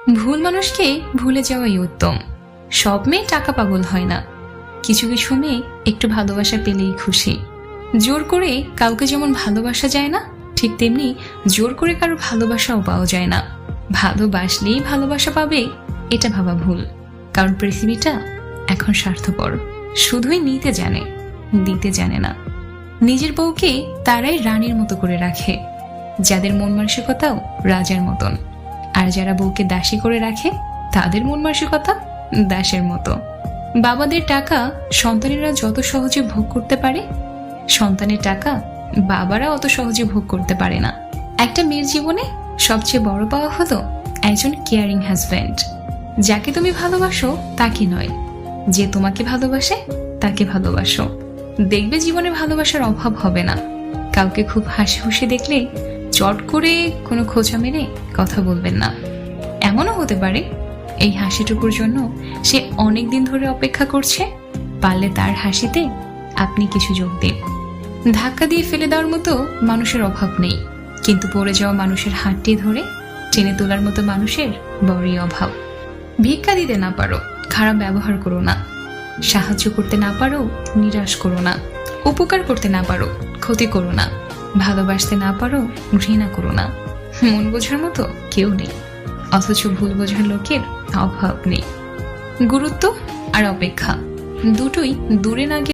ভুল মানুষকে ভুলে যাওয়াই উত্তম। সব মেয়ে টাকা পাগল হয় না, কিছু কিছু মেয়ে একটু ভালোবাসা পেলেই খুশি। জোর করে কাউকে যেমন ভালোবাসা যায় না, ঠিক তেমনি জোর করে কারো ভালোবাসাও পাওয়া যায় না। ভালোবাসলেই ভালোবাসা পাবে এটা ভাবা ভুল, কারণ পৃথিবীটা এখন স্বার্থপর, শুধুই নিতে জানে, দিতে জানে না। নিজের বউকে তারাই রানীর মতো করে রাখে, যাদের মন মানসিকতাও রাজার মতন। আর যারা বউকে দাসী করে রাখে, তাদের মন মানসিকতা দাসের মতো। বাবাদের টাকা সন্তানেরা যত সহজে ভোগ করতে পারে, সন্তানের টাকা বাবারা অত সহজে ভোগ করতে পারে না। একটা মেয়ের জীবনে সবচেয়ে বড় পাওয়া হলো একজন কেয়ারিং হাজব্যান্ড। যাকে তুমি ভালোবাসো তাকে নয়, যে তোমাকে ভালোবাসে তাকে ভালোবাসো। দেখবে জীবনে ভালোবাসার অভাব হবে না। কাউকে খুব হাসি খুশি দেখলে চট করে কোনো খোঁচা মেরে কথা বলবেন না। এমনও হতে পারে এই হাসিটুকুর জন্য সে অনেক দিন ধরে অপেক্ষা করছে, পারলে তার হাসিতে আপনি কিছু যোগ দিন। ধাক্কা দিয়ে ফেলে দেওয়ার মতো মানুষের অভাব নেই, কিন্তু পড়ে যাওয়া মানুষের হাতটি ধরে টেনে তোলার মতো মানুষের বড়ই অভাব। ভিক্ষা দিতে না পারো, খারাপ ব্যবহার করো না। সাহায্য করতে না পারো, নিরাশ করো না। উপকার করতে না পারো, ক্ষতি করো না। ভালোবাসতে না পারো, ঘৃণা করো না। মন বোঝার মতো কেউ নেই, অথচ ভুল বোঝার লোকের অভাব নেই। গুরুত্ব আর অপেক্ষা দুটোই দূরে না গিয়ে